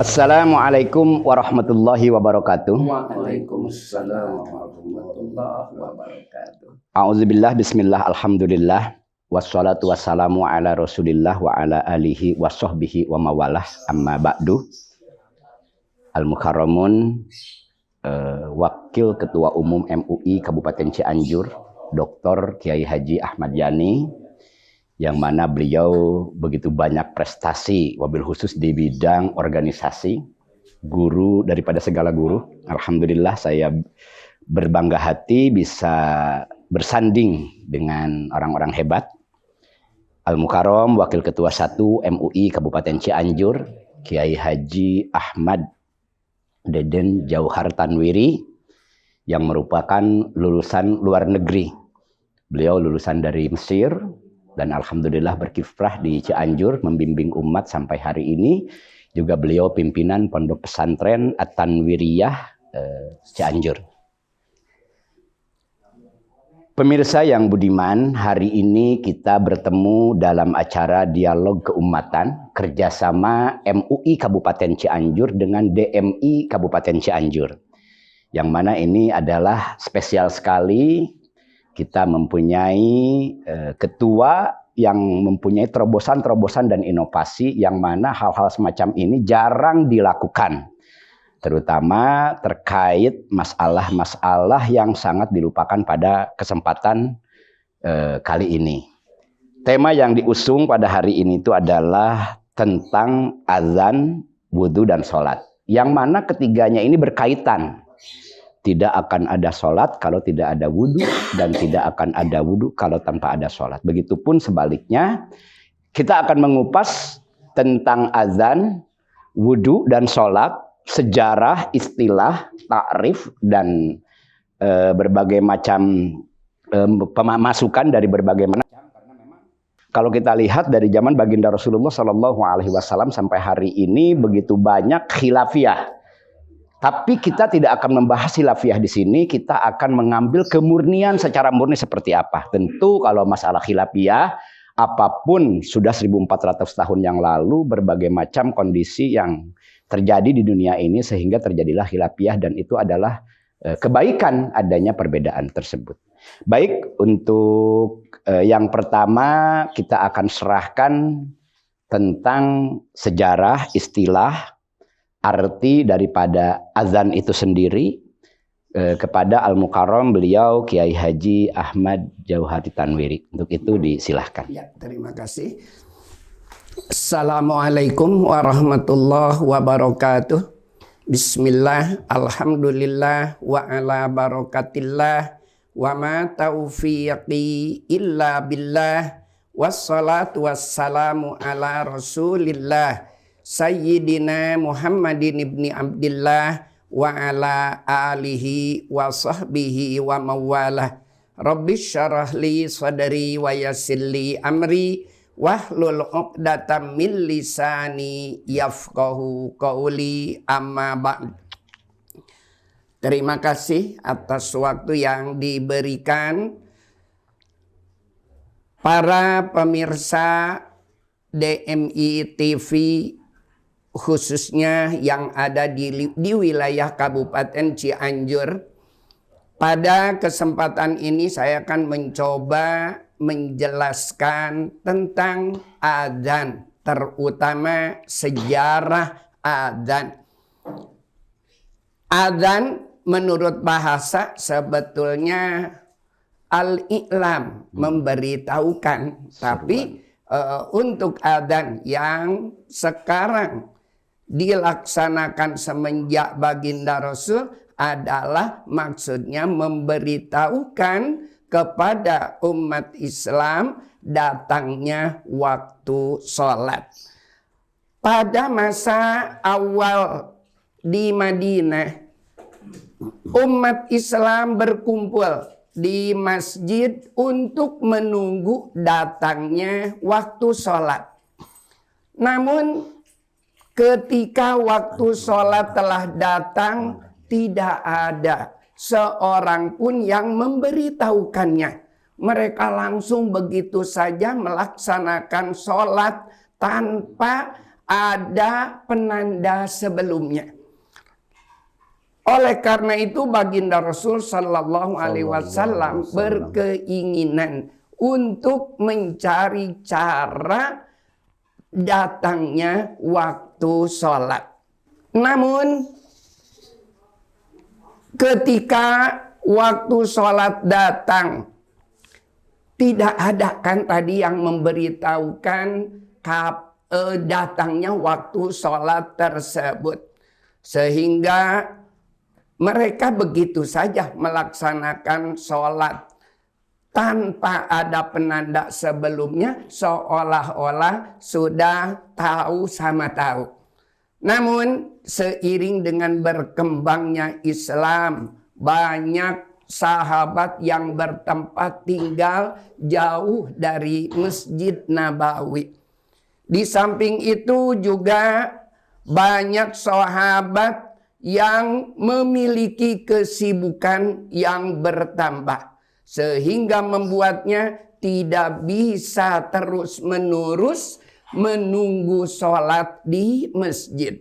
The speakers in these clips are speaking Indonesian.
Assalamualaikum warahmatullahi wabarakatuh. Waalaikumsalam warahmatullahi wabarakatuh. A'udzubillah bismillah alhamdulillah wassalatu wassalamu ala rasulillah wa ala alihi wa sahbihi wa mawalah amma ba'du. Al-Mukarramun Wakil Ketua Umum MUI Kabupaten Cianjur Dr. Kiai Haji Ahmad Yani, yang mana beliau begitu banyak prestasi, wabil khusus di bidang organisasi, guru daripada segala guru. Alhamdulillah saya berbangga hati bisa bersanding dengan orang-orang hebat. Al-Mukarram Wakil Ketua 1 MUI Kabupaten Cianjur, Kiai Haji Ahmad Deden Jauhar Tanwiri, yang merupakan lulusan luar negeri. Beliau lulusan dari Mesir, dan alhamdulillah berkiprah di Cianjur membimbing umat sampai hari ini. Juga beliau pimpinan Pondok Pesantren At-Tanwiriyah Cianjur. Pemirsa yang budiman, hari ini kita bertemu dalam acara dialog keumatan kerjasama MUI Kabupaten Cianjur dengan DMI Kabupaten Cianjur. Yang mana ini adalah spesial sekali. Kita mempunyai ketua yang mempunyai terobosan-terobosan dan inovasi, yang mana hal-hal semacam ini jarang dilakukan. Terutama terkait masalah-masalah yang sangat dilupakan pada kesempatan kali ini. Tema yang diusung pada hari ini itu adalah tentang azan, wudhu, dan sholat. Yang mana ketiganya ini berkaitan. Tidak akan ada sholat kalau tidak ada wudhu, dan tidak akan ada wudhu kalau tanpa ada sholat. Begitupun sebaliknya, kita akan mengupas tentang azan, wudhu, dan sholat, sejarah, istilah, takrif, dan berbagai macam pemasukan dari berbagai macam. Karena memang kalau kita lihat dari zaman baginda Rasulullah SAW sampai hari ini begitu banyak khilafiyah. Tapi kita tidak akan membahas khilafiyah di sini, kita akan mengambil kemurnian secara murni seperti apa. Tentu kalau masalah khilafiyah, apapun sudah 1400 tahun yang lalu, berbagai macam kondisi yang terjadi di dunia ini sehingga terjadilah khilafiyah, dan itu adalah kebaikan adanya perbedaan tersebut. Baik, untuk yang pertama kita akan serahkan tentang sejarah, istilah, arti daripada azan itu sendiri kepada Al-Mukarram beliau Kiai Haji Ahmad Jauhar Tanwiri. Untuk itu disilahkan. Ya, terima kasih. Assalamualaikum warahmatullahi wabarakatuh. Bismillah, alhamdulillah, wa ala barakatillah, wa ma taufiqi illa billah, wassalatu wassalamu ala rasulillah, Sayyidina Muhammadin ibni Abdillah wa ala alihi wa sahbihi wa mawalah. Rabbi syarah li sadri wa yassir li amri wahlul 'uqdatam min lisani yafqahu qauli, amma ba'd. Terima kasih atas waktu yang diberikan para pemirsa DMI TV, khususnya yang ada di wilayah Kabupaten Cianjur. Pada kesempatan ini saya akan mencoba menjelaskan tentang adzan, terutama sejarah adzan. Adzan menurut bahasa sebetulnya al-i'lam, memberitahukan. Tapi untuk adzan yang sekarang dilaksanakan semenjak baginda Rasul adalah maksudnya memberitahukan kepada umat Islam datangnya waktu sholat. Pada masa awal di Madinah, umat Islam berkumpul di masjid untuk menunggu datangnya waktu sholat. Namun ketika waktu sholat telah datang, tidak ada seorang pun yang memberitahukannya. Mereka langsung begitu saja melaksanakan sholat tanpa ada penanda sebelumnya. Oleh karena itu baginda Rasul Sallallahu Alaihi Wasallam berkeinginan untuk mencari cara datangnya waktu sholat. Namun ketika waktu sholat datang, tidak ada kan tadi yang memberitahukan datangnya waktu sholat tersebut. Sehingga mereka begitu saja melaksanakan sholat tanpa ada penanda sebelumnya, seolah-olah sudah tahu sama tahu. Namun seiring dengan berkembangnya Islam, banyak sahabat yang bertempat tinggal jauh dari Masjid Nabawi. Di samping itu juga banyak sahabat yang memiliki kesibukan yang bertambah, sehingga membuatnya tidak bisa terus-menerus menunggu sholat di masjid.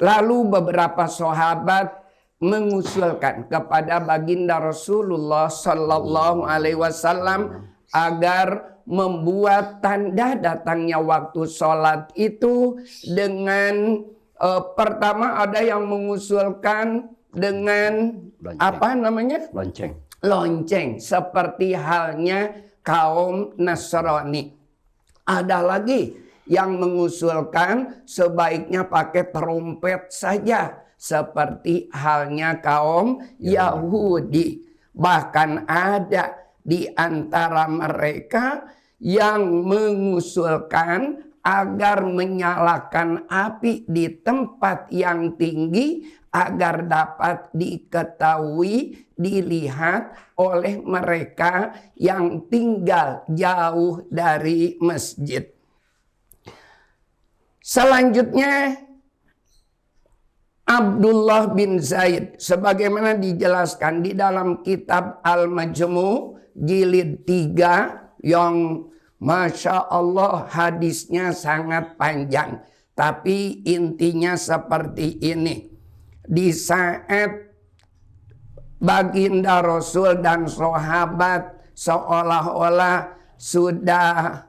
Lalu beberapa sahabat mengusulkan kepada baginda Rasulullah Sallallahu Alaihi Wasallam agar membuat tanda datangnya waktu sholat itu dengan pertama ada yang mengusulkan dengan Lonceng. apa namanya? Lonceng. Lonceng, seperti halnya kaum Nasrani. Ada lagi yang mengusulkan sebaiknya pakai trompet saja, seperti halnya kaum Yahudi. Bahkan ada di antara mereka yang mengusulkan agar menyalakan api di tempat yang tinggi agar dapat diketahui, dilihat oleh mereka yang tinggal jauh dari masjid. Selanjutnya Abdullah bin Zaid, sebagaimana dijelaskan di dalam kitab Al-Majmu' jilid 3 yang Masya Allah hadisnya sangat panjang. Tapi intinya seperti ini. Di saat baginda Rasul dan sahabat seolah-olah sudah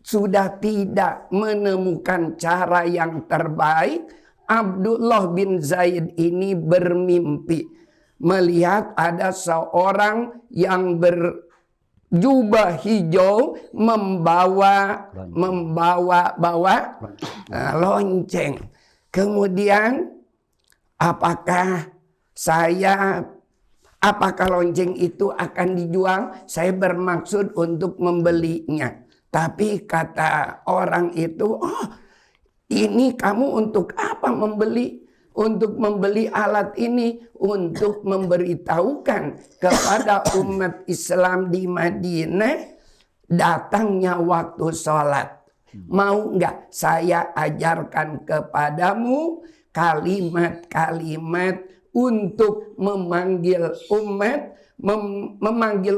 sudah tidak menemukan cara yang terbaik, Abdullah bin Zaid ini bermimpi melihat ada seorang yang berjubah hijau membawa lonceng. Kemudian apakah lonceng itu akan dijual? Saya bermaksud untuk membelinya. Tapi kata orang itu, oh ini kamu untuk apa membeli? Untuk membeli alat ini untuk memberitahukan kepada umat Islam di Madinah datangnya waktu sholat. Mau nggak saya ajarkan kepadamu kalimat-kalimat untuk memanggil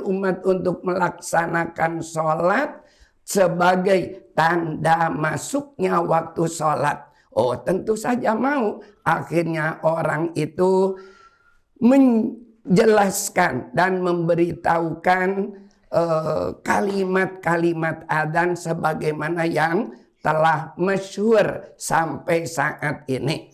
umat untuk melaksanakan sholat sebagai tanda masuknya waktu sholat. Oh tentu saja mau. Akhirnya orang itu menjelaskan dan memberitahukan kalimat-kalimat adzan sebagaimana yang telah masyhur sampai saat ini.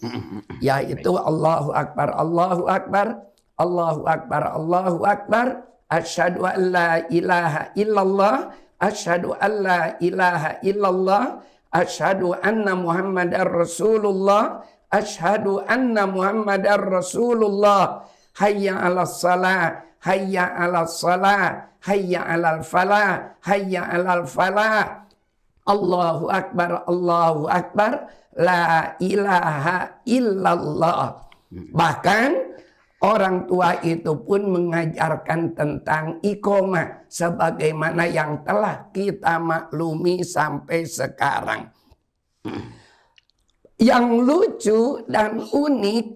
Yaitu Allahu Akbar, Allahu Akbar, Allahu Akbar, Allahu Akbar, asyhadu an la ilaha illallah, asyhadu an la ilaha illallah, asyhadu anna Muhammadar Rasulullah, asyhadu anna Muhammadar Rasulullah, hayya 'alas shalah, hayya 'alas shalah, hayya 'alal falah, hayya 'alal falah. Allahu Akbar, Allahu Akbar, la ilaha illallah. Bahkan orang tua itu pun mengajarkan tentang iqamah sebagaimana yang telah kita maklumi sampai sekarang. Yang lucu dan unik,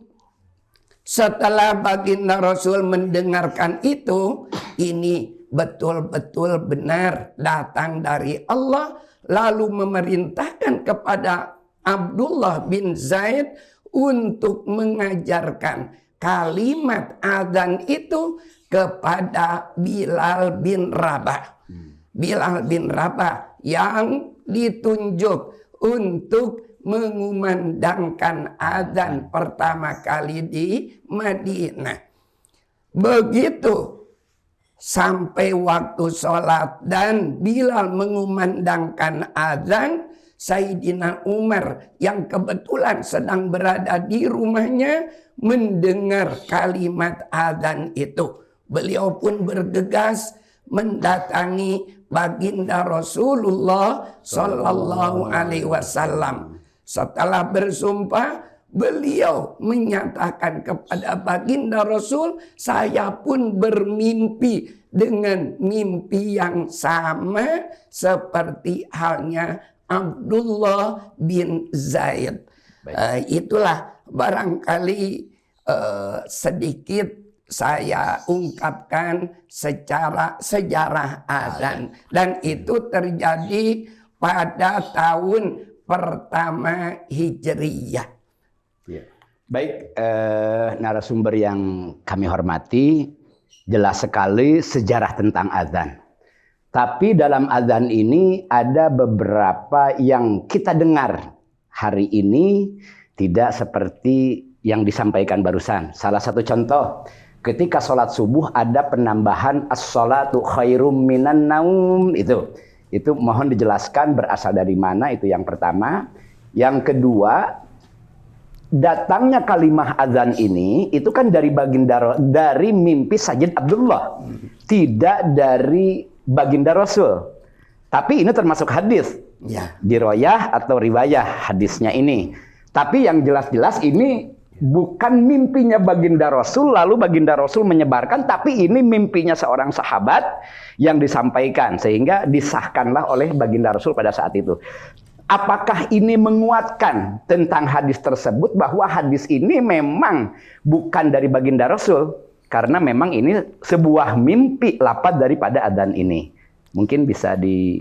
setelah baginda Rasul mendengarkan itu, ini betul-betul benar datang dari Allah, lalu memerintahkan kepada Abdullah bin Zaid untuk mengajarkan kalimat adzan itu kepada Bilal bin Rabah. Bilal bin Rabah yang ditunjuk untuk mengumandangkan adzan pertama kali di Madinah. Begitu sampai waktu sholat dan Bilal mengumandangkan azan, Sayyidina Umar yang kebetulan sedang berada di rumahnya mendengar kalimat azan itu. Beliau pun bergegas mendatangi baginda Rasulullah Sallallahu Alaihi Wasallam. Setelah bersumpah, beliau menyatakan kepada baginda Rasul, saya pun bermimpi dengan mimpi yang sama seperti halnya Abdullah bin Zaid. Itulah barangkali sedikit saya ungkapkan secara sejarah adzan, dan itu terjadi pada tahun pertama Hijriyah. Baik, narasumber yang kami hormati, jelas sekali sejarah tentang azan. Tapi dalam azan ini ada beberapa yang kita dengar hari ini tidak seperti yang disampaikan barusan. Salah satu contoh, ketika sholat subuh ada penambahan as-sholatu khairum minan naum. Itu mohon dijelaskan berasal dari mana, itu yang pertama. Yang kedua, datangnya kalimah azan ini itu kan dari dari mimpi Sayyid Abdullah, tidak dari baginda Rasul. Tapi ini termasuk hadis, diroyah atau riwayah hadisnya ini. Tapi yang jelas-jelas ini bukan mimpinya baginda Rasul lalu baginda Rasul menyebarkan, tapi ini mimpinya seorang sahabat yang disampaikan sehingga disahkanlah oleh baginda Rasul pada saat itu. Apakah ini menguatkan tentang hadis tersebut bahwa hadis ini memang bukan dari baginda Rasul? Karena memang ini sebuah mimpi lafaz daripada adzan ini. Mungkin bisa di...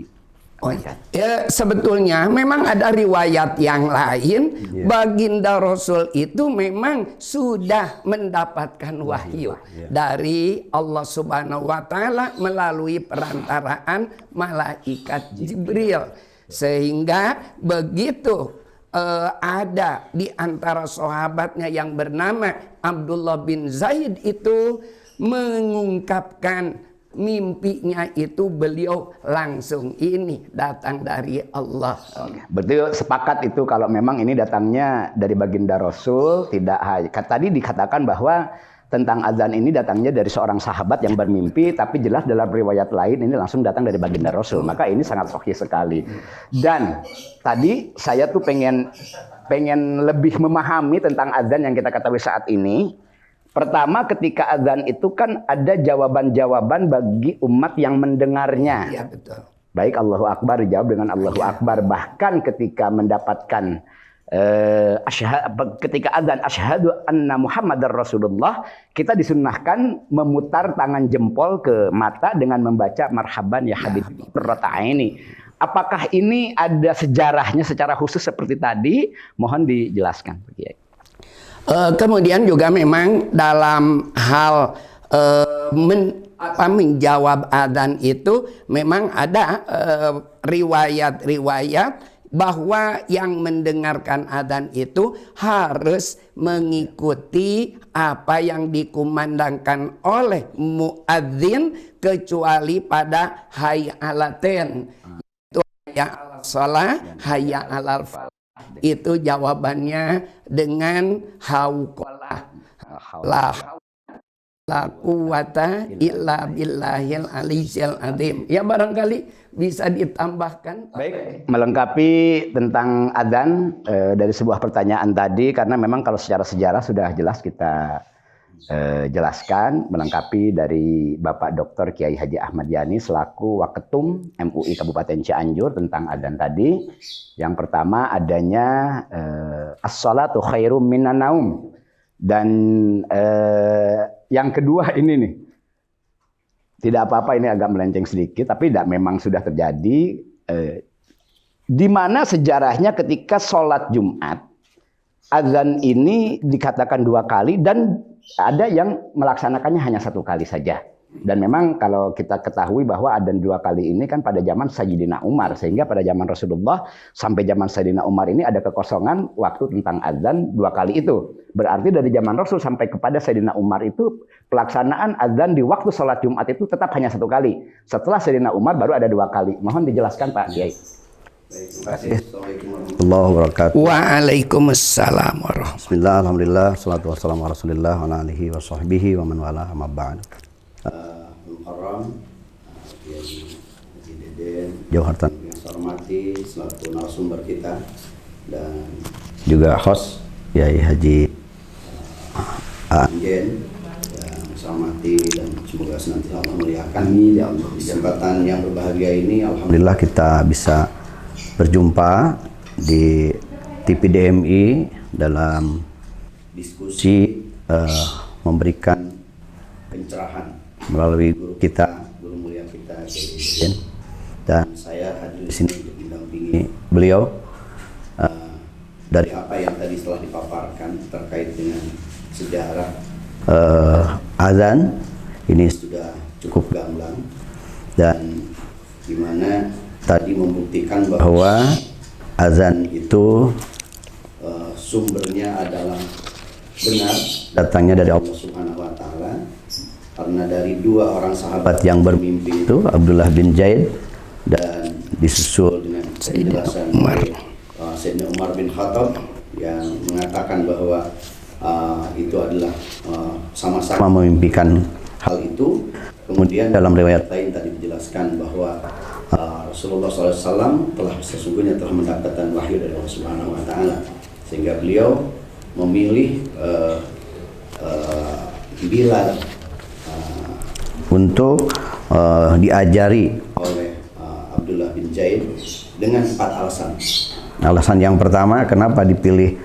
Ya, sebetulnya memang ada riwayat yang lain. Baginda Rasul itu memang sudah mendapatkan wahyu dari Allah Subhanahu wa Ta'ala melalui perantaraan malaikat Jibril. Sehingga begitu ada di antara sahabatnya yang bernama Abdullah bin Zaid itu mengungkapkan mimpinya itu, beliau langsung ini datang dari Allah. Betul, sepakat itu kalau memang ini datangnya dari baginda Rasul. Tadi dikatakan bahwa tentang azan ini datangnya dari seorang sahabat yang bermimpi, tapi jelas dalam riwayat lain ini langsung datang dari baginda Rasul. Maka ini sangat sahih sekali. Dan tadi saya tuh pengen lebih memahami tentang azan yang kita ketahui saat ini. Pertama, ketika azan itu kan ada jawaban-jawaban bagi umat yang mendengarnya. Iya, betul. Baik Allahu Akbar dijawab dengan Allahu Akbar. Bahkan ketika mendapatkan ketika azan asyhadu anna Muhammadar Rasulullah, kita disunnahkan memutar tangan jempol ke mata dengan membaca marhaban ya habib ini. Apakah ini ada sejarahnya secara khusus seperti tadi? Mohon dijelaskan, Pak Kiai. Kemudian juga memang dalam hal menjawab adzan itu memang ada riwayat-riwayat bahwa yang mendengarkan adzan itu harus mengikuti apa yang dikumandangkan oleh muadzin kecuali pada hayya 'alaten, itu hayya 'alas shalah, hayya 'alal falah. Itu jawabannya dengan hauqalah la quwata illa billahil aliyyil azim. Ya, barangkali bisa ditambahkan. Baik, melengkapi tentang adzan dari sebuah pertanyaan tadi, karena memang kalau secara sejarah sudah jelas kita jelaskan, melengkapi dari Bapak Dr. Kiai Haji Ahmad Yani selaku Waketum MUI Kabupaten Cianjur tentang adzan tadi. Yang pertama adanya as-sholatu khairum minan naum. Dan yang kedua ini nih, Tidak apa-apa, ini agak melenceng sedikit, tapi memang sudah terjadi. Di mana sejarahnya ketika sholat Jumat, azan ini dikatakan 2 kali dan ada yang melaksanakannya hanya 1 kali saja. Dan memang kalau kita ketahui bahwa adzan 2 kali ini kan pada zaman Sayyidina Umar, sehingga pada zaman Rasulullah sampai zaman Sayyidina Umar ini ada kekosongan waktu tentang adzan 2 kali itu. Berarti dari zaman Rasul sampai kepada Sayyidina Umar itu pelaksanaan adzan di waktu sholat Jumat itu tetap hanya 1 kali. Setelah Sayyidina Umar baru ada 2 kali. Mohon dijelaskan Pak Kiai. Terima kasih. Assalamualaikum warahmatullahi wabarakatuh. Waalaikumsalam warahmatullahi. Bismillah, alhamdulillah, salatu wassalamu ala rasulillah wa ala alihi wa sahbihi wa man wala amma ba'd. Muharram, Kiai Haji Deden, Jauh Hartan yang saya hormati selaku narasumber kita, dan juga host Kiai Haji Anjen yang saya hormati, dan semoga senantiasa Allah muliakan. Ya Allah, di kesempatan yang berbahagia ini alhamdulillah kita bisa berjumpa di TV DMI dalam diskusi memberikan pencerahan melalui guru kita, guru mulia kita Kiai Deden, dan saya hadir di sini untuk mendampingi beliau dari apa yang tadi telah dipaparkan terkait dengan sejarah azan. Ini sudah cukup gamblang dan di mana tadi membuktikan bahwa azan itu sumbernya adalah benar, datangnya dari Allah Subhanahu wa taala, karena dari 2 orang sahabat yang bermimpi itu, Abdullah bin Zaid dan disusul dengan penjelasan Sayyidina Umar bin Khattab yang mengatakan bahwa itu adalah sama-sama memimpikan hal itu. Kemudian dalam riwayat lain tadi dijelaskan bahwa Rasulullah SAW sesungguhnya telah mendapatkan wahyu dari Allah Subhanahu wa taala, sehingga beliau memilih Bilal untuk diajari oleh Abdullah bin Zaid dengan 4 alasan. Alasan yang pertama, kenapa dipilih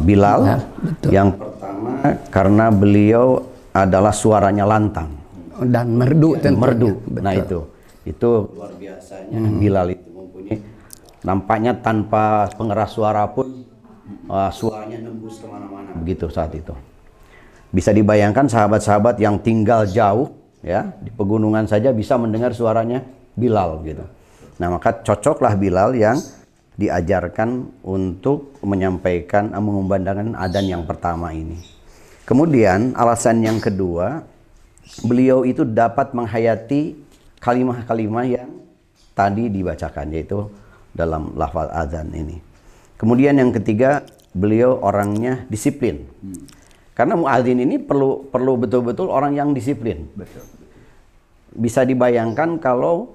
Bilal? Ya, betul. Yang pertama karena beliau adalah suaranya lantang Dan merdu tentunya. merdu. Betul. Nah itu luar biasanya Bilal itu mempunyai, nampaknya tanpa pengeras suara pun suaranya nembus kemana-mana begitu saat itu. Bisa dibayangkan sahabat-sahabat yang tinggal jauh ya di pegunungan saja bisa mendengar suaranya Bilal gitu. Nah maka cocoklah Bilal yang diajarkan untuk menyampaikan mengumandangkan adzan yang pertama ini. Kemudian alasan yang kedua, beliau itu dapat menghayati kalimah-kalimah yang tadi dibacakan, yaitu dalam lafaz adzan ini. Kemudian yang ketiga, beliau orangnya disiplin. Karena muadzin ini perlu betul-betul orang yang disiplin. Bisa dibayangkan kalau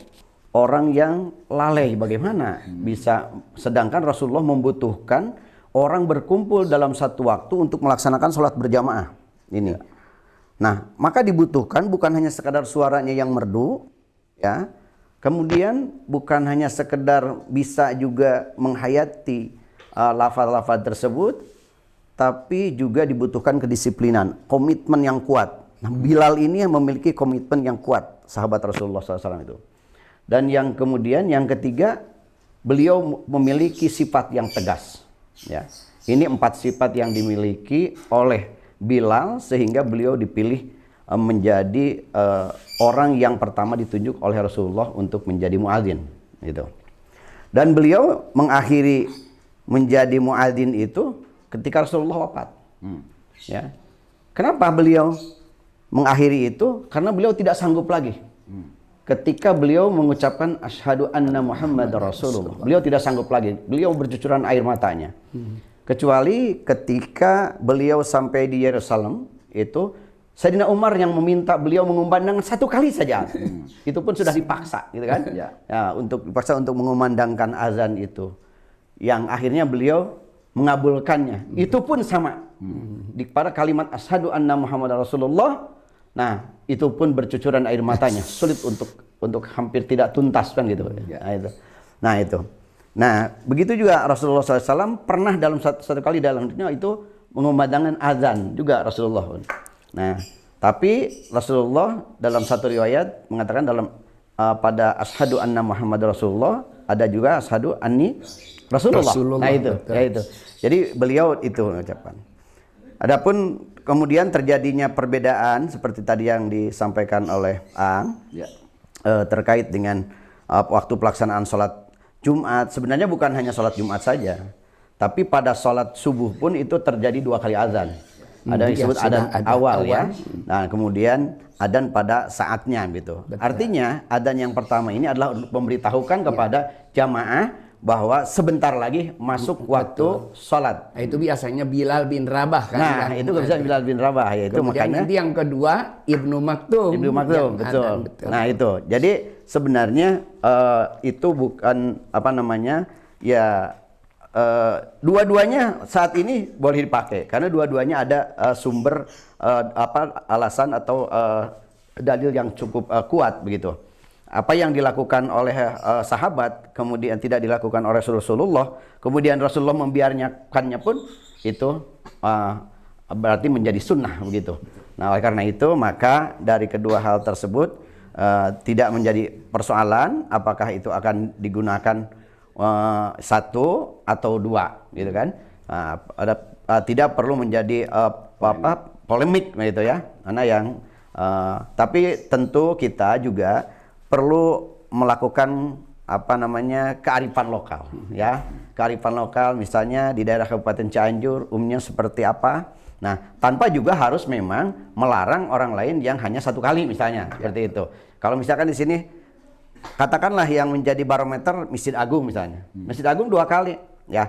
orang yang lalai bagaimana bisa, sedangkan Rasulullah membutuhkan orang berkumpul dalam satu waktu untuk melaksanakan sholat berjamaah ini. Nah, maka dibutuhkan bukan hanya sekadar suaranya yang merdu, ya. Kemudian bukan hanya sekedar bisa juga menghayati lafaz-lafaz tersebut, tapi juga dibutuhkan kedisiplinan, komitmen yang kuat. Nah, Bilal ini yang memiliki komitmen yang kuat, sahabat Rasulullah SAW itu. Dan yang kemudian yang ketiga, beliau memiliki sifat yang tegas. Ya, ini 4 sifat yang dimiliki oleh Bilal sehingga beliau dipilih menjadi orang yang pertama ditunjuk oleh Rasulullah untuk menjadi muadzin gitu. Dan beliau mengakhiri menjadi muadzin itu ketika Rasulullah wafat. Ya. Kenapa beliau mengakhiri itu? Karena beliau tidak sanggup lagi. Ketika beliau mengucapkan asyhadu anna Muhammad Rasulullah, beliau tidak sanggup lagi. Beliau bercucuran air matanya. Kecuali ketika beliau sampai di Yerusalem, itu Sayyidina Umar yang meminta beliau mengumandangkan 1 kali saja. Itu pun sudah dipaksa, gitu kan? Ya, untuk dipaksa untuk mengumandangkan azan itu. Yang akhirnya beliau mengabulkannya. Itu pun sama. Pada kalimat asyhadu anna Muhammad Rasulullah, nah itu pun bercucuran air matanya, sulit untuk hampir tidak tuntas kan gitu. Nah itu. Nah begitu juga Rasulullah SAW pernah dalam satu kali dalam dunia itu mengumandangkan azan juga Rasulullah. Nah Tapi Rasulullah dalam satu riwayat mengatakan pada asyhadu anna Muhammad Rasulullah, ada juga asyhadu anni Rasulullah. Nah itu, ya itu. Jadi beliau itu ucapan. Adapun kemudian terjadinya perbedaan seperti tadi yang disampaikan oleh Ang, terkait dengan waktu pelaksanaan sholat Jumat. Sebenarnya bukan hanya sholat Jumat saja, tapi pada sholat subuh pun itu terjadi 2 kali azan. Ada yang disebut adzan awal ya. Nah, kemudian adzan pada saatnya gitu. Betul. Artinya adzan yang pertama ini adalah untuk memberitahukan kepada jamaah bahwa sebentar lagi masuk waktu sholat. Nah, itu biasanya Bilal bin Rabah kan. Nah, itu bisa Bilal bin Rabah ya, itu kemudian makanya nanti yang kedua Ibnu Maktum. Betul. Nah, itu. Jadi sebenarnya itu bukan apa namanya? Ya dua-duanya saat ini boleh dipakai karena dua-duanya ada sumber alasan atau dalil yang cukup kuat begitu. Apa yang dilakukan oleh sahabat kemudian tidak dilakukan oleh Rasulullah, kemudian Rasulullah membiarkannya pun itu berarti menjadi sunnah begitu. Nah, oleh karena itu maka dari kedua hal tersebut tidak menjadi persoalan apakah itu akan digunakan satu atau dua gitu kan. Tidak perlu menjadi polemik gitu ya, karena yang tapi tentu kita juga perlu melakukan apa namanya kearifan lokal ya, kearifan lokal misalnya di daerah Kabupaten Cianjur umumnya seperti apa. Nah, tanpa juga harus memang melarang orang lain yang hanya satu kali misalnya seperti itu. Kalau misalkan di sini katakanlah yang menjadi barometer Masjid Agung misalnya, Masjid Agung 2 kali ya,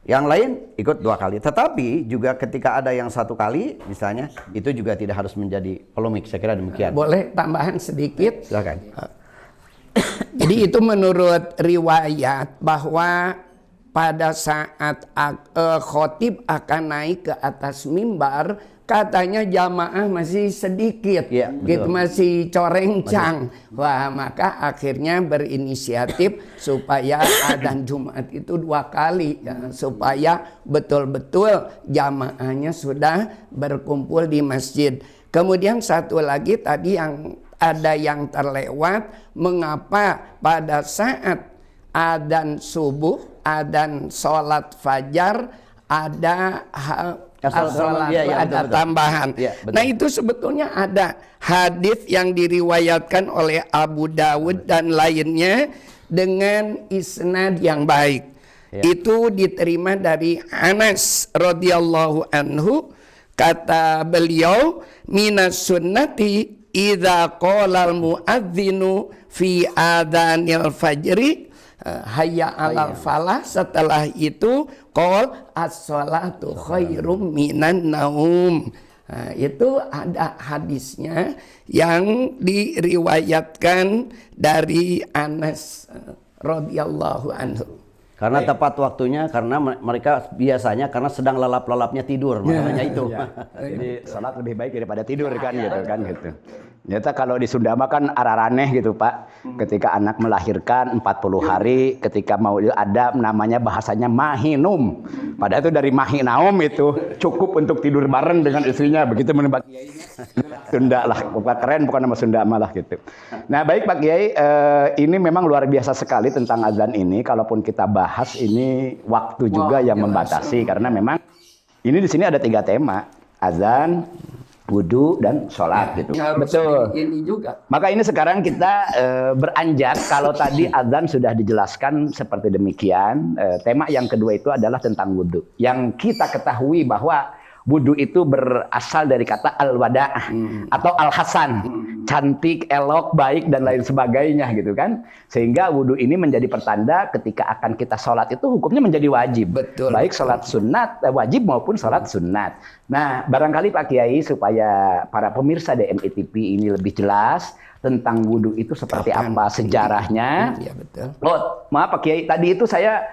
yang lain ikut 2 kali. Tetapi juga ketika ada yang 1 kali misalnya, itu juga tidak harus menjadi polemik. Saya kira demikian. Boleh tambahan sedikit? Silakan. Jadi itu menurut riwayat bahwa pada saat khotib akan naik ke atas mimbar, katanya jamaah masih sedikit, ya, gitu, masih corengcang. Wah, maka akhirnya berinisiatif supaya adzan Jumat itu 2 kali, ya, supaya betul-betul jamaahnya sudah berkumpul di masjid. Kemudian satu lagi tadi yang ada yang terlewat, mengapa pada saat adzan subuh, adzan sholat fajar ada ada tambahan. Ya, nah itu sebetulnya ada hadis yang diriwayatkan oleh Abu Dawud dan lainnya dengan isnad yang baik. Ya. Itu diterima dari Anas radhiyallahu anhu, kata beliau, minas sunnati idza qala al muadzinu fi adzanil fajri hayya 'alal falah, setelah itu qol as-shalatu khairum minan naum. Nah, itu ada hadisnya yang diriwayatkan dari Anas radhiyallahu anhu. Karena tepat waktunya, karena mereka biasanya karena sedang lelap-lelapnya tidur, makanya itu. Jadi sholat lebih baik daripada tidur kan gitu kan gitu. Ternyata kalau di Sunda mah kan araraneh gitu Pak. Ketika anak melahirkan 40 hari, ketika mau ada namanya bahasanya mahinum. Padahal itu dari mahinaum itu cukup untuk tidur bareng dengan istrinya, begitu menurut Pak Kiai. Sunda lah, bukan keren, bukan nama Sunda malah gitu. Nah baik Pak Kiai, ini memang luar biasa sekali tentang azan ini. Kalaupun kita bahas ini waktu juga yang membatasi, karena memang ini di sini ada 3 tema, azan, wudu dan sholat gitu. Betul. Ini juga. Maka ini sekarang kita beranjak. Kalau tadi azan sudah dijelaskan seperti demikian, tema yang kedua itu adalah tentang wudu. Yang kita ketahui bahwa wudu itu berasal dari kata al-wada' atau al-hasan, cantik, elok, baik dan lain sebagainya gitu kan. Sehingga wudu ini menjadi pertanda ketika akan kita sholat itu hukumnya menjadi wajib. Betul. Baik sholat sunat wajib maupun sholat sunat. Nah barangkali Pak Kiai supaya para pemirsa DMI TV ini lebih jelas tentang wudu itu seperti apa sejarahnya. Iya betul. Oh maaf Pak Kiai, tadi itu saya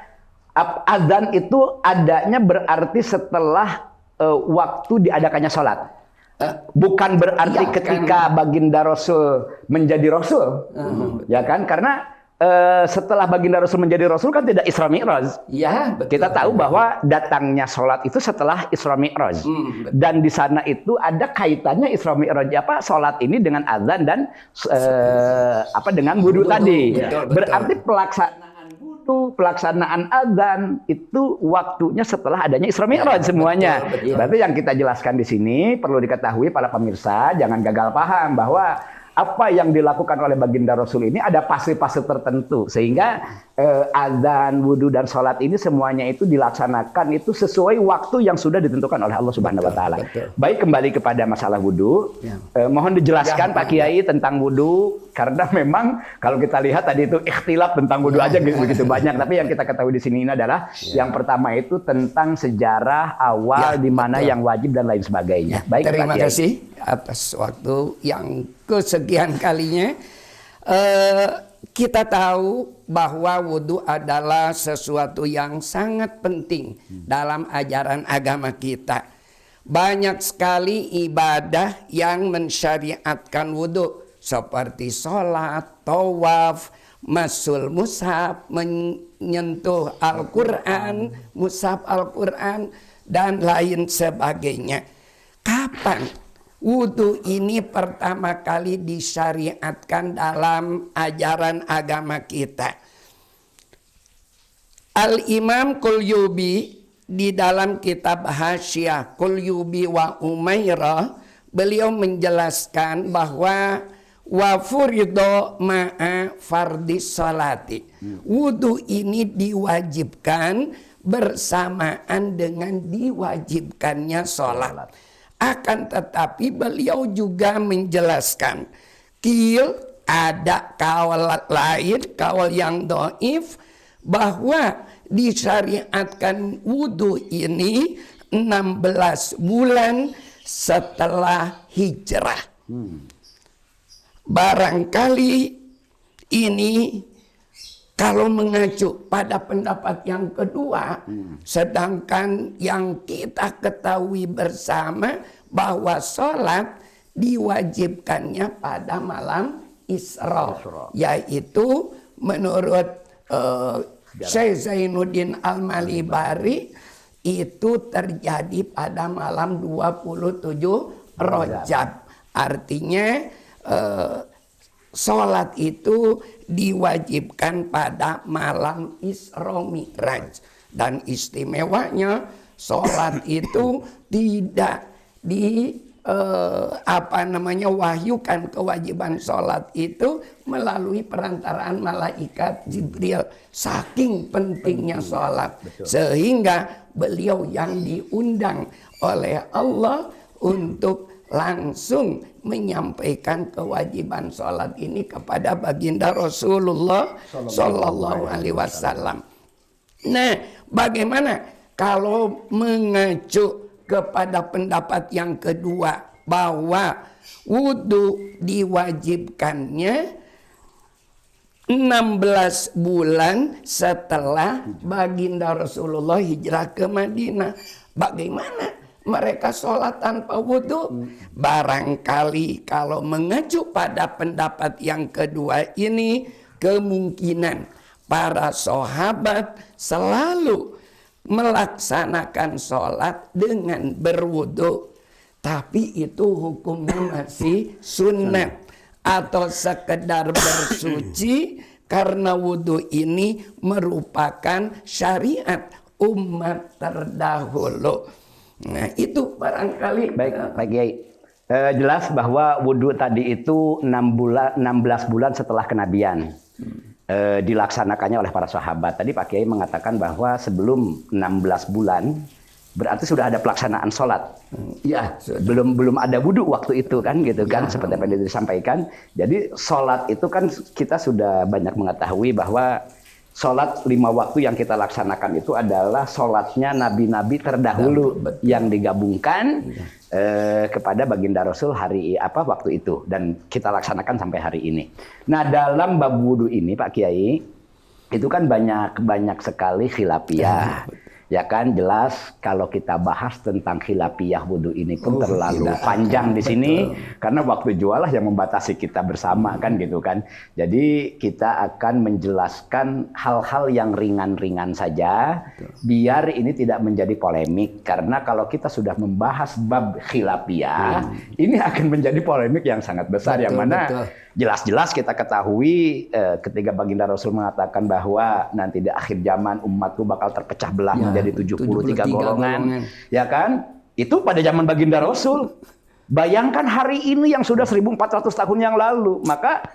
azan itu adanya berarti setelah waktu diadakannya sholat. Bukan berarti ya, ketika kan baginda Rasul menjadi Rasul. Ya kan? Karena setelah baginda Rasul menjadi Rasul kan tidak Isra Mi'raj. Ya, betul. Kita tahu bahwa datangnya sholat itu setelah Isra Mi'raj. Dan di sana itu ada kaitannya Isra Mi'raj apa sholat ini dengan azan dan dengan wudu tadi. Betul. Berarti pelaksanaan wudu, pelaksanaan azan itu waktunya setelah adanya Isra Mi'raj semuanya. Betul. Berarti yang kita jelaskan di sini perlu diketahui para pemirsa, jangan gagal paham bahwa apa yang dilakukan oleh baginda Rasul ini ada fase-fase tertentu sehingga azan, wudu dan sholat ini semuanya itu dilaksanakan itu sesuai waktu yang sudah ditentukan oleh Allah Subhanahu Wa Taala. Baik, kembali kepada masalah wudu, mohon dijelaskan Pak Kiai tentang wudu karena memang kalau kita lihat tadi itu ikhtilaf tentang wudu aja begitu banyak. Tapi yang kita ketahui di sini ini adalah yang pertama itu tentang sejarah awal di mana yang wajib dan lain sebagainya. Baik, Terima Pak Kiai. kasih atas waktu yang kesekian kalinya. Kita tahu bahwa wudhu adalah sesuatu yang sangat penting dalam ajaran agama kita. Banyak sekali ibadah yang mensyariatkan wudhu seperti sholat, tawaf, masul mushaf, menyentuh Al-Quran, mushaf Al-Quran, dan lain sebagainya. Kapan wudhu ini pertama kali disyariatkan dalam ajaran agama kita? Al-Imam Qulyubi di dalam kitab Hasyiah Qulyubi wa Umairah, beliau menjelaskan bahwa wa furido ma'a fardis salati. Wudhu ini diwajibkan bersamaan dengan diwajibkannya sholat. Akan tetapi beliau juga menjelaskan ada kaul lain, kaul yang dhaif, bahwa disyariatkan wudhu ini 16 bulan setelah hijrah. Barangkali ini kalau mengacu pada pendapat yang kedua, sedangkan yang kita ketahui bersama bahwa sholat diwajibkannya pada malam Isra, yaitu menurut Syekh Zainuddin Al-Malibari itu terjadi pada malam 27 Rajab. Artinya sholat itu diwajibkan pada malam Isra Mi'raj, dan istimewanya sholat itu tidak wahyukan kewajiban sholat itu melalui perantaraan malaikat Jibril. Saking pentingnya sholat, sehingga beliau yang diundang oleh Allah untuk langsung menyampaikan kewajiban sholat ini kepada baginda Rasulullah Sallallahu Alaihi Wasallam. Nah, bagaimana kalau mengacu kepada pendapat yang kedua bahwa wudhu diwajibkannya 16 bulan setelah baginda Rasulullah hijrah ke Madinah? Bagaimana mereka sholat tanpa wudhu? Barangkali kalau mengacu pada pendapat yang kedua ini, kemungkinan para sahabat selalu melaksanakan sholat dengan berwudhu, tapi itu hukumnya masih sunat atau sekedar bersuci, karena wudhu ini merupakan syariat umat terdahulu. Nah, itu barangkali. Baik, Pak Kiai. Jelas bahwa wudhu tadi itu 16 bulan setelah kenabian. Dilaksanakannya oleh para sahabat. Tadi Pak Kiai mengatakan bahwa sebelum 16 bulan berarti sudah ada pelaksanaan sholat. Ya, belum ada wudhu waktu itu kan, gitu kan, seperti apa yang disampaikan. Jadi sholat itu kan kita sudah banyak mengetahui bahwa sholat 5 waktu yang kita laksanakan itu adalah sholatnya nabi-nabi terdahulu yang digabungkan kepada baginda Rasul waktu itu, dan kita laksanakan sampai hari ini. Nah, dalam bab wudhu ini Pak Kiai itu kan banyak sekali khilafiyah. Ya kan, jelas kalau kita bahas tentang khilafiyah wudhu ini pun terlalu tidak panjang di sini, betul. karena waktu jualah yang membatasi kita bersama kan gitu kan. Jadi kita akan menjelaskan hal-hal yang ringan-ringan saja, biar ini tidak menjadi polemik. Karena kalau kita sudah membahas bab khilafiyah, ini akan menjadi polemik yang sangat besar, Betul, yang mana betul. jelas-jelas kita ketahui ketika baginda Rasul mengatakan bahwa nanti di akhir zaman umatku bakal terpecah belah Ya, menjadi 73 golongan. golongan. Ya kan? Itu pada zaman baginda Rasul. Bayangkan hari ini yang sudah 1400 tahun yang lalu. Maka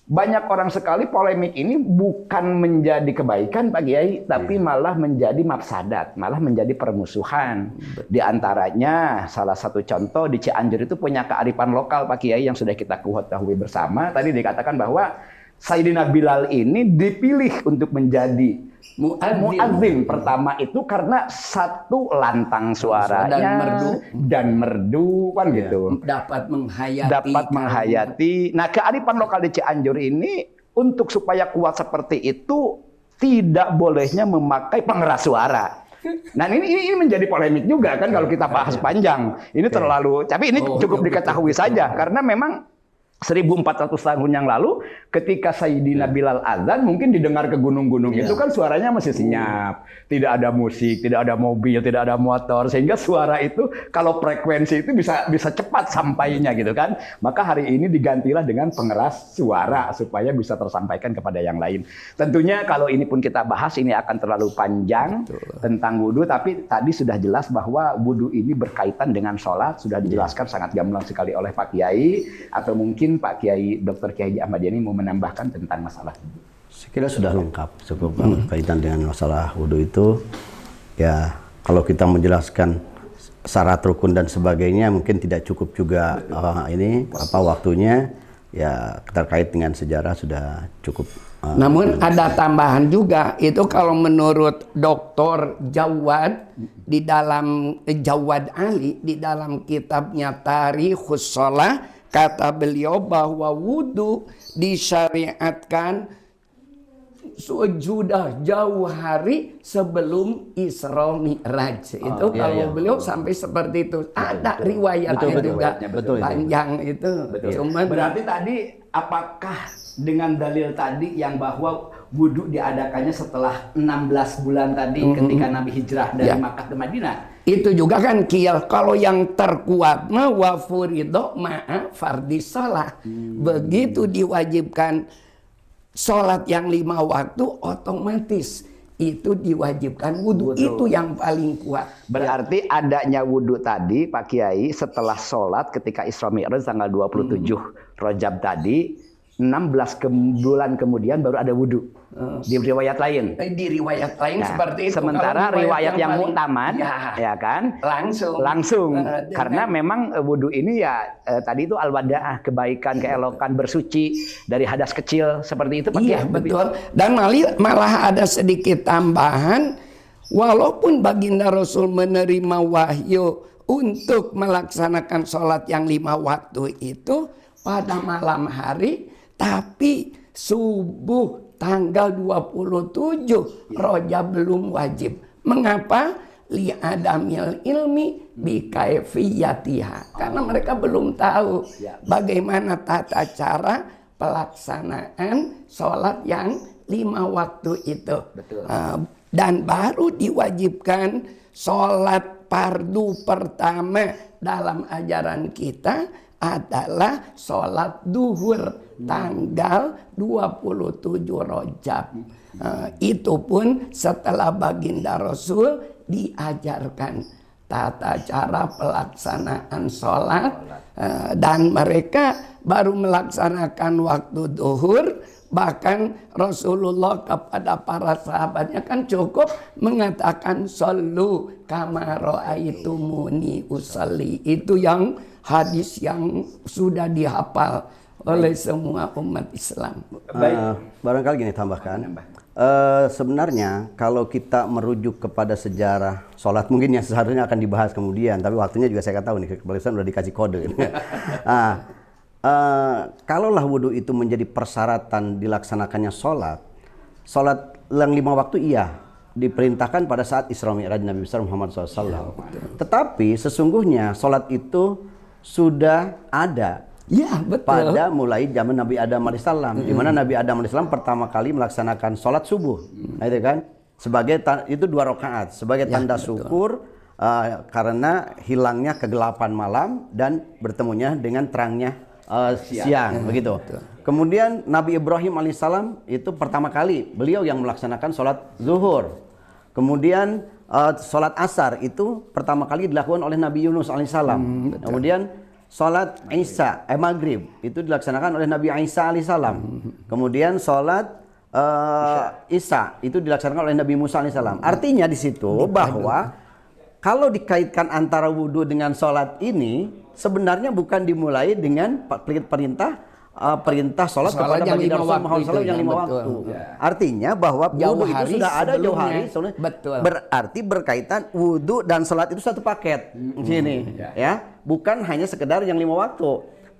banyak orang sekali polemik ini bukan menjadi kebaikan Pak Kiai, tapi malah menjadi mafsadat, malah menjadi permusuhan. Di antaranya salah satu contoh di Cianjur itu punya kearifan lokal Pak Kiai yang sudah kita ketahui bersama. Tadi dikatakan bahwa Sayyidina Bilal ini dipilih untuk menjadi muadzin pertama itu karena satu lantang suaranya dan merdu kan gitu. Dapat menghayati. Dapat menghayati. Nah, kearifan lokal di Cianjur ini untuk supaya kuat seperti itu tidak bolehnya memakai pengeras suara. Nah, ini menjadi polemik juga kan kalau kita bahas panjang. Ini terlalu, tapi ini cukup diketahui saja karena memang 1400 tahun yang lalu ketika Sayyidina Bilal azan mungkin didengar ke gunung-gunung itu kan suaranya masih senyap, tidak ada musik, tidak ada mobil, tidak ada motor, sehingga suara itu kalau frekuensi itu bisa cepat sampainya gitu kan. Maka hari ini digantilah dengan pengeras suara supaya bisa tersampaikan kepada yang lain. Tentunya kalau ini pun kita bahas ini akan terlalu panjang tentang wudhu, tapi tadi sudah jelas bahwa wudhu ini berkaitan dengan sholat, sudah dijelaskan sangat gamblang sekali oleh Pak Kiai, atau mungkin Pak Kiai Dr. Kiai Ahmad Yani mau menambahkan tentang masalah wudhu. Saya kira sudah lengkap cukup kaitan dengan masalah wudhu itu. Ya, kalau kita menjelaskan syarat rukun dan sebagainya mungkin tidak cukup juga ini waktunya. Ya, terkait dengan sejarah sudah cukup. Namun ada tambahan juga, itu kalau menurut Dr. Jawad di dalam Jawad Ali di dalam kitabnya Tarikhus Shalah, kata beliau bahwa wudhu disyariatkan sudah jauh hari sebelum Isra Mi'raj. Itu kalau beliau sampai seperti itu. Ada riwayatnya juga panjang itu. Cuman berarti tadi apakah dengan dalil tadi yang bahwa wudhu diadakannya setelah 16 bulan tadi ketika Nabi hijrah dari Makkah ke Madinah? Itu juga kan kial, kalau yang terkuat wa furido ma'a fardis shalah. Begitu diwajibkan sholat yang 5 waktu, otomatis itu diwajibkan wudhu. Itu yang paling kuat. Berarti adanya wudhu tadi Pak Kiai setelah sholat ketika Isra Mi'raj tanggal 27 Rajab tadi, 16 bulan kemudian baru ada wudhu. Di riwayat lain. Di riwayat lain seperti itu. Sementara riwayat yang mu'tamad, ya kan? Langsung. Karena memang wudhu ini ya tadi itu al-wada'ah, kebaikan, keelokan, bersuci dari hadas kecil seperti itu. Iya, betul. Dan malah ada sedikit tambahan, walaupun baginda Rasul menerima wahyu untuk melaksanakan sholat yang 5 waktu itu pada malam hari, tapi subuh tanggal 27 Rajab belum wajib. Mengapa? Li'adamil ilmi bikaifiyatiha. Karena mereka belum tahu bagaimana tata cara pelaksanaan sholat yang 5 waktu itu. Dan baru diwajibkan sholat fardu pertama dalam ajaran kita adalah sholat duhur tanggal 27 Rajab. Itu pun setelah baginda Rasul diajarkan tata cara pelaksanaan sholat, dan mereka baru melaksanakan waktu duhur. Bahkan Rasulullah kepada para sahabatnya kan cukup mengatakan sallu kama ra'aitumuni usalli. Itu yang hadis yang sudah dihafal oleh semua umat Islam. Barangkali gini tambahkan. Sebenarnya kalau kita merujuk kepada sejarah sholat mungkin yang seharusnya akan dibahas kemudian, tapi waktunya juga saya tahu nih, kepolisian udah dikasih kode. Kalaulah wudhu itu menjadi persyaratan dilaksanakannya sholat yang 5 waktu iya, diperintahkan pada saat Isra Mi'raj Nabi besar Muhammad SAW. Tetapi sesungguhnya sholat itu sudah ada Ya, betul. pada mulai zaman Nabi Adam alaihissalam, di mana Nabi Adam alaihissalam pertama kali melaksanakan sholat subuh, nah, itu kan sebagai itu 2 rakaat sebagai tanda syukur karena hilangnya kegelapan malam dan bertemunya dengan terangnya siang, begitu. Kemudian Nabi Ibrahim alaihissalam itu pertama kali beliau yang melaksanakan sholat zuhur. Kemudian sholat asar itu pertama kali dilakukan oleh Nabi Yunus alaihissalam. Kemudian sholat maghrib itu dilaksanakan oleh Nabi Isa alaihissalam. Kemudian sholat Isya itu dilaksanakan oleh Nabi Musa alaihissalam. Artinya di situ bahwa kalau dikaitkan antara wudhu dengan sholat ini sebenarnya bukan dimulai dengan perintah sholat kepada baginda Rasul Muhammad SAW yang 5 waktu. Artinya bahwa wudhu itu sudah ada jauh hari. Betul. Berarti berkaitan wudhu dan sholat itu satu paket. Sini, ya, bukan hanya sekedar yang 5 waktu.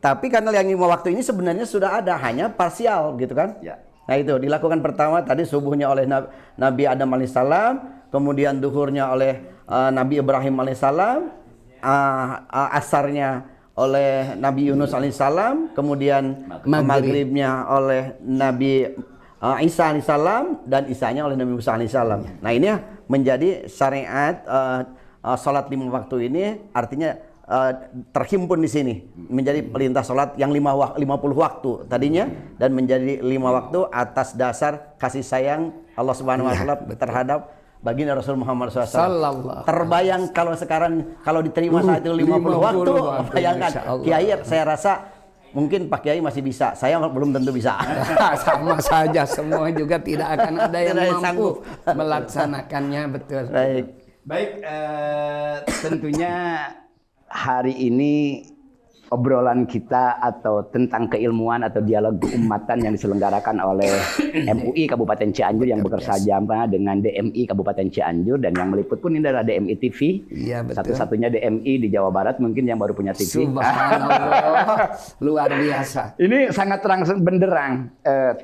Tapi karena yang 5 waktu ini sebenarnya sudah ada, hanya parsial, gitu kan? Ya. Nah itu dilakukan pertama tadi subuhnya oleh Nabi Adam alaihissalam, kemudian duhurnya oleh Nabi Ibrahim alaihissalam, asarnya oleh Nabi Yunus alaihissalam, kemudian maghribnya oleh Nabi Isa alaihissalam, dan isanya oleh Nabi Musa alaihissalam. Nah ini menjadi syariat sholat 5 waktu ini, artinya terhimpun di sini menjadi perintah sholat yang 50 waktu tadinya, dan menjadi 5 waktu atas dasar kasih sayang Allah Subhanahu Wa Taala terhadap baginda Rasul Muhammad SAW. Terbayang kalau sekarang kalau diterima saat itu 50 waktu, bayangkan Kiai, saya rasa mungkin Pak Kiai masih bisa, saya belum tentu bisa. Sama saja, semua juga tidak akan ada yang mampu melaksanakannya, betul. Baik, tentunya hari ini obrolan kita atau tentang keilmuan atau dialog keumatan yang diselenggarakan oleh MUI Kabupaten Cianjur yang bekerja sama dengan DMI Kabupaten Cianjur, dan yang meliput pun ini adalah DMI TV. Iya, betul. Satu-satunya DMI di Jawa Barat mungkin yang baru punya TV. Subhanallah, luar biasa. Ini sangat terang benderang.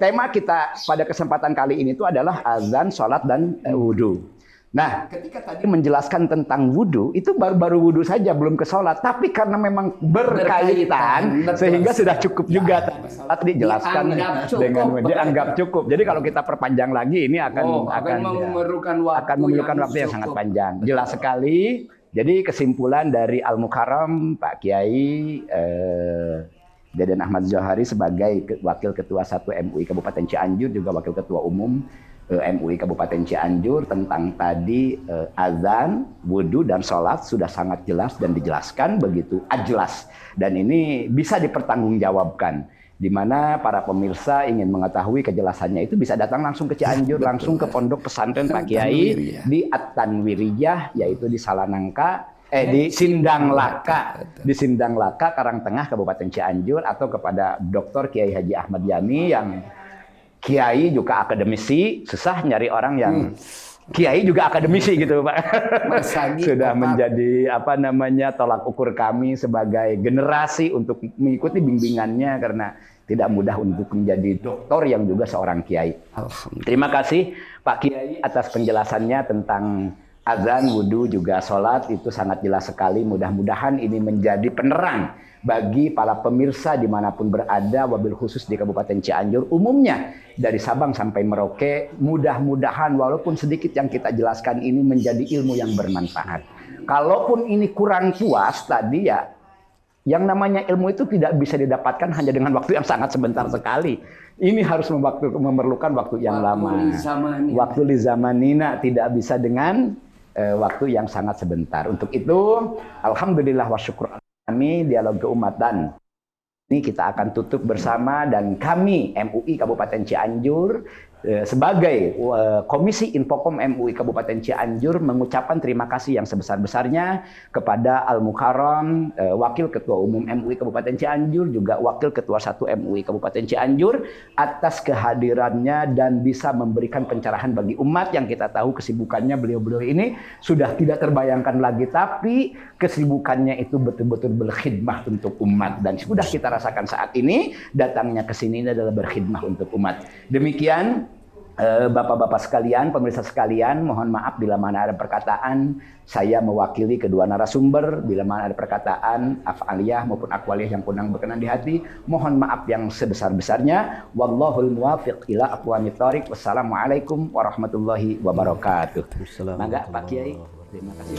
Tema kita pada kesempatan kali ini itu adalah azan, sholat, dan wudhu. Nah, ketika tadi menjelaskan tentang wudhu, itu baru-baru wudhu saja, belum ke sholat. Tapi karena memang berkaitan, sehingga sudah cukup juga. Sholat dijelaskan dianggap cukup. Jadi kalau kita perpanjang lagi, ini akan memerlukan waktu yang sangat panjang. Jelas sekali. Jadi kesimpulan dari Al-Mukarram, Pak Kiai Deden Ahmad Johari sebagai Wakil Ketua 1 MUI Kabupaten Cianjur, juga Wakil Ketua Umum MUI Kabupaten Cianjur, tentang tadi azan, wudhu, dan sholat sudah sangat jelas dan dijelaskan begitu jelas, dan ini bisa dipertanggungjawabkan, di mana para pemirsa ingin mengetahui kejelasannya itu bisa datang langsung ke Cianjur, langsung ke Pondok Pesantren Pak Kiai di At-Tanwiriyah, yaitu di Salanangka, di Sindang Laka, Karangtengah, Kabupaten Cianjur, atau kepada Dr. Kiai Haji Ahmad Yani yang Kiai juga akademisi, susah nyari orang yang Kiai juga akademisi gitu, Pak. Sudah menjadi tolak ukur kami sebagai generasi untuk mengikuti bimbingannya, karena tidak mudah untuk menjadi doktor yang juga seorang Kiai. Terima kasih Pak Kiai atas penjelasannya tentang azan, wudhu, juga sholat. Itu sangat jelas sekali. Mudah-mudahan ini menjadi penerang bagi para pemirsa dimanapun berada, wabil khusus di Kabupaten Cianjur umumnya, dari Sabang sampai Merauke. Mudah-mudahan walaupun sedikit yang kita jelaskan ini menjadi ilmu yang bermanfaat. Kalaupun ini kurang puas tadi, ya yang namanya ilmu itu tidak bisa didapatkan hanya dengan waktu yang sangat sebentar sekali. Ini harus memerlukan waktu yang lama. Waktu li zamanina, tidak bisa dengan waktu yang sangat sebentar. Untuk itu, alhamdulillah wa syukur kami dialog keumatan ini kita akan tutup bersama, dan kami MUI Kabupaten Cianjur sebagai Komisi Infocom MUI Kabupaten Cianjur mengucapkan terima kasih yang sebesar-besarnya kepada Al-Mukarram, Wakil Ketua Umum MUI Kabupaten Cianjur, juga Wakil Ketua 1 MUI Kabupaten Cianjur, atas kehadirannya dan bisa memberikan pencerahan bagi umat yang kita tahu kesibukannya beliau-beliau ini sudah tidak terbayangkan lagi, tapi kesibukannya itu betul-betul berkhidmah untuk umat, dan sudah kita rasakan saat ini datangnya ke sini adalah berkhidmah untuk umat. Demikian Bapak-bapak sekalian, pemirsa sekalian, mohon maaf bila mana ada perkataan saya mewakili kedua narasumber, bila mana ada perkataan af'aliyah maupun aqwaliyah yang kurang berkenan di hati, mohon maaf yang sebesar-besarnya. Wallahul muwaffiq ila aqwamit thoriq. Wassalamualaikum warahmatullahi wabarakatuh. Mangga Pak Kiai. Terima kasih.